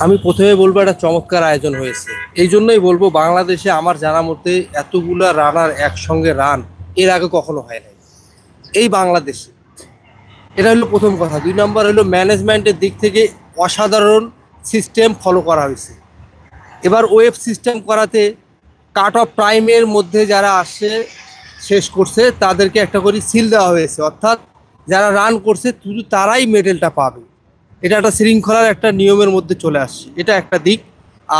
আমি প্রথমে বলবো একটা চমৎকার আয়োজন হয়েছে। এই জন্যই বলবো বাংলাদেশে আমার জানা মতে এতগুলা রানার একসঙ্গে রান এর আগে কখনো হয় নাই এই বাংলাদেশে। এটা হলো প্রথম কথা। 2 নম্বর হলো ম্যানেজমেন্টের দিক থেকে অসাধারণ সিস্টেম ফলো করা হয়েছে। এবার ওয়েব সিস্টেম করাতে কাট অফ প্রাইমের মধ্যে যারা আসে শেষ করছে তাদেরকে একটা করে সিল দেওয়া হয়েছে, অর্থাৎ যারা রান করছে শুধু তারাই মেডেলটা পাবে। এটা একটা শৃঙ্খলার একটা নিয়মের মধ্যে চলে আসছে, এটা একটা দিক।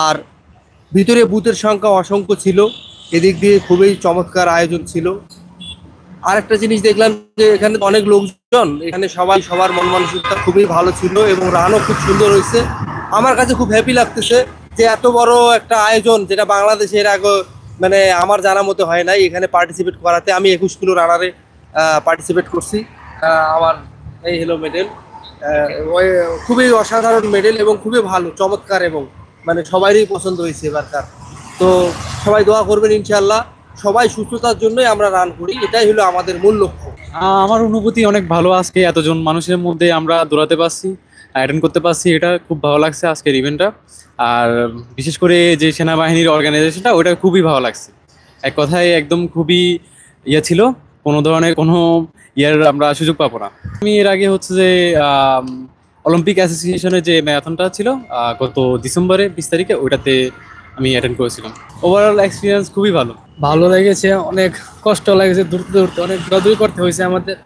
আর ভিতরে বুথের সংখ্যা অসংখ্য ছিল, এদিক দিয়ে খুবই চমৎকার আয়োজন ছিল। আর একটা জিনিস দেখলাম যে এখানে অনেক লোকজন, এখানে সবাই সবার মন মানসিকতা খুবই ভালো ছিল এবং রানও খুব সুন্দর হয়েছে। আমার কাছে খুব হ্যাপি লাগতেছে যে এত বড় একটা আয়োজন যেটা বাংলাদেশে এর আগে মানে আমার জানা মতো হয় নাই, এখানে পার্টিসিপেট করাতে আমি 21 কিলো রানারে পার্টিসিপেট করছি। আমার এই হলো মেডেল। খুবই অসাধারণ মেডেল এবং খুবই ভালো চমৎকার এবং মানে সবারই পছন্দ হয়েছে এবারকার। তো সবাই দোয়া করবেন ইনশাল্লাহ। সবাই সুস্থতার জন্যই আমরা রান করি, এটাই হলো আমাদের মূল লক্ষ্য। আমার অনুভূতি অনেক ভালো। আজকে এতজন মানুষের মধ্যে আমরা দৌড়াতে পারছি, অ্যাটেন্ড করতে পারছি, এটা খুব ভালো লাগছে আজকের ইভেন্টটা। আর বিশেষ করে যে সেনাবাহিনীর অর্গানাইজেশনটা, ওটা খুবই ভালো লাগছে। এক কথায় একদম খুবই ছিল, কোনো ধরনের কোনো আমরা সুযোগ পাবো না। আমি এর আগে হচ্ছে যে অলিম্পিক অ্যাসোসিয়েশনের যে ম্যারাথনটা ছিল গত ডিসেম্বরে 20 তারিখে, ওইটাতে আমি অ্যাটেন্ড করেছিলাম। ওভারঅল এক্সপিরিয়েন্স খুবই ভালো। ভালো লেগেছে, অনেক কষ্ট লেগেছে, দূরতে দূরতে অনেক দৌড়াদৌড়ি করতে হয়েছে আমাদের।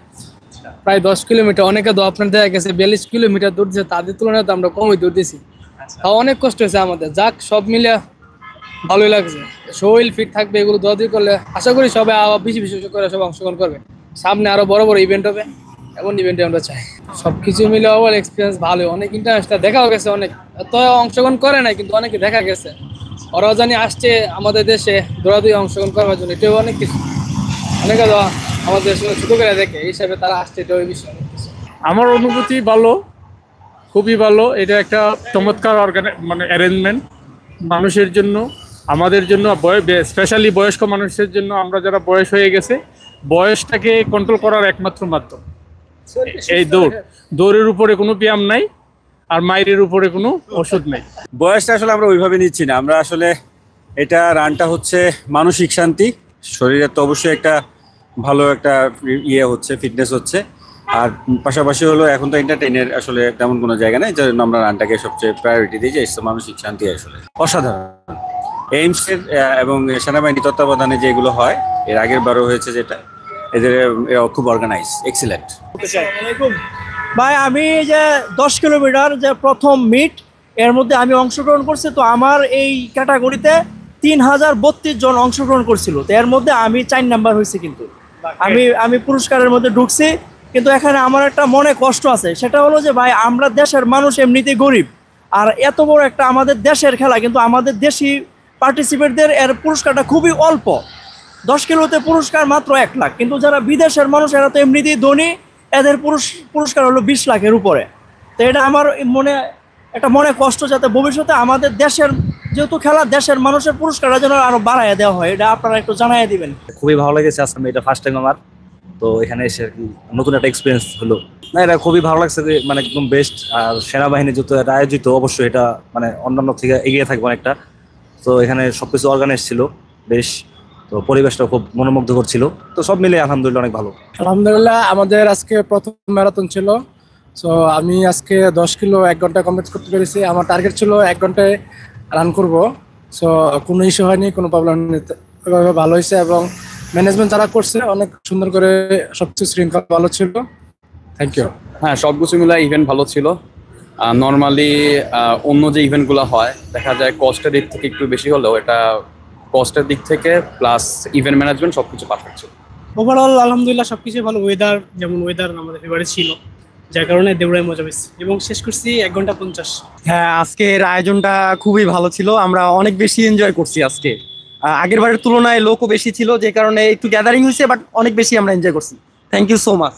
প্রায় 10 কিলোমিটার, অনেকে তো আপনার দেখা গেছে 42 কিলোমিটার দৌড়ছে, তাদের তুলনায় তো আমরা কমই দৌড়তেছি। তাও অনেক কষ্ট হয়েছে আমাদের। যাক, সব মিলে ভালোই লাগছে। শরীর ফিট থাকবে এগুলো দৌড়াদৌড়ি করলে। আশা করি সবাই আবার বেশি বেশি করে সব অংশগ্রহণ করবে। সামনে আরো বড় বড় ইভেন্ট হবে, এমন ইভেন্টে আমরা চাই। সবকিছু মিলে ওভার এক্সপিরিয়েন্স ভালো। অনেক ইন্টারন্যাশনাল দেখাও গেছে, অনেক তো অংশগ্রহণ করে নাই কিন্তু অনেকে দেখা গেছে। ওরাও জানি আসছে আমাদের দেশে দৌড়াদৌড়ি অংশগ্রহণ করার জন্য, এটাও অনেক কিছু। অনেকে তো আমাদের দেশের ছোট করে দেখে, এই হিসাবে তারা আসছে, এটা ওই বিষয় অনেক কিছু। আমার অনুভূতি ভালো, খুবই ভালো। এটা একটা চমৎকার মানে অ্যারেঞ্জমেন্ট মানুষের জন্য, আমাদের জন্য, স্পেশালি বয়স্ক মানুষের জন্য। আমরা যারা বয়স হয়ে গেছে, বয়সটাকে কন্ট্রোল করার একমাত্র মাধ্যম এই দৌড়ের উপরে কোনো ব্যায়াম নাই, আর মাইরের উপরে কোনো ওষুধ নেই। বয়সটা আসলে আমরা ওইভাবে নিচ্ছি না। আমরা আসলে এটা রানটা হচ্ছে মানসিক শান্তি, শরীরের তো অবশ্যই একটা ভালো একটা হচ্ছে, ফিটনেস হচ্ছে। আর পাশাপাশি হলো এখন তো এন্টারটেইনের আসলে তেমন কোনো জায়গা নেই, যার জন্য আমরা রানটাকে সবচেয়ে প্রায়োরিটি দিই, যে মানসিক শান্তি আসলে অসাধারণ। এইমসের এবং সেনাবাহিনী তত্ত্বাবধানে যেগুলো হয়, এর আগের বারও হয়েছে যেটা, এদের খুব অর্গানাইজ, এক্সিলেন্ট। ভাই, আমি যে 10 কিলোমিটার যে প্রথম মিট, এর মধ্যে আমি অংশগ্রহণ করছি। তো আমার এই ক্যাটাগরিতে 3032 জন অংশগ্রহণ করছিল। তো এর মধ্যে আমি 4 নাম্বার হয়েছি। কিন্তু আমি পুরস্কারের মধ্যে ঢুকছি। কিন্তু এখানে আমার একটা মনে কষ্ট আছে, সেটা হলো যে ভাই, আমরা দেশের মানুষ এমনিতেই গরিব, আর এত বড় একটা আমাদের দেশের খেলা, কিন্তু আমাদের দেশি পার্টিসিপেটদের এর পুরস্কারটা খুবই অল্প। 10 কিলোতে পুরস্কার মাত্র 1 লাখ, কিন্তু যারা বিদেশের মানুষ এরা তো এমনিতেই ধনী, এদের পুরস্কার হলো 20 লাখের উপরে। তো এটা আমার মনে কষ্ট, যাতে ভবিষ্যতে আমাদের দেশের যেহেতু খেলা, দেশের মানুষের পুরস্কারটা যেন আরো বাড়াইয়া দেওয়া হয়, এটা আপনারা একটু জানাইয়া দিবেন। খুবই ভালো লেগেছে আজকে, এটা ফার্স্ট টাইম আমার। তো এখানে এসে আর কি নতুন একটা এক্সপিরিয়েন্স হলো। না, এটা খুবই ভালো লাগছে, মানে একদম বেস্ট। আর সেনাবাহিনী যেহেতু এটা আয়োজিত, অবশ্যই এটা মানে অন্যান্য থেকে এগিয়ে থাকবে অনেকটা। তো এখানে সবকিছু অর্গানাইজ ছিল বেশ, তো পরিবেশটা খুব মনোমুগ্ধকর ছিল। তো সব মিলে আলহামদুলিল্লাহ অনেক ভালো। আলহামদুলিল্লাহ, আমাদের আজকে প্রথম ম্যারাথন ছিল। সো আমি আজকে 10 কিলো 1 ঘন্টা কমপ্লিট করতে পেরেছি। আমার টার্গেট ছিল 1 ঘন্টায় রান করব। সো কোনো ইস্যু হয়নি, কোনো প্রবলেম নেই, ভালো হয়েছে। এবং ম্যানেজমেন্ট যারা করছে অনেক সুন্দর করে, সবকিছু শৃঙ্খলা ভালো ছিল। Thank you. হ্যাঁ, সবকিছু মিলে ইভেন্ট ভালো ছিল। নর্মালি অন্য যে ইভেন্টগুলো হয় দেখা যায় কস্টের দিক থেকে একটু বেশি হলেও, এটা কস্টের দিক থেকে প্লাস ইভেন্ট ম্যানেজমেন্ট সবকিছু পারফেক্ট ছিল। ওভারঅল আলহামদুলিল্লাহ সবকিছু ভালো। ওয়েদার আমাদের ফেভারিট ছিল, যার কারণে দেউড়ায় মজা পেয়েছি এবং শেষ করছি 1 ঘন্টা 50। হ্যাঁ, আজকের আয়োজনটা খুবই ভালো ছিল। আমরা অনেক বেশি এনজয় করছি আজকে। আগের বারের তুলনায় লোকও বেশি ছিল, যে কারণে একটু গ্যাদারিং হয়েছে, বাট অনেক বেশি আমরা এনজয় করছি। Thank you so much.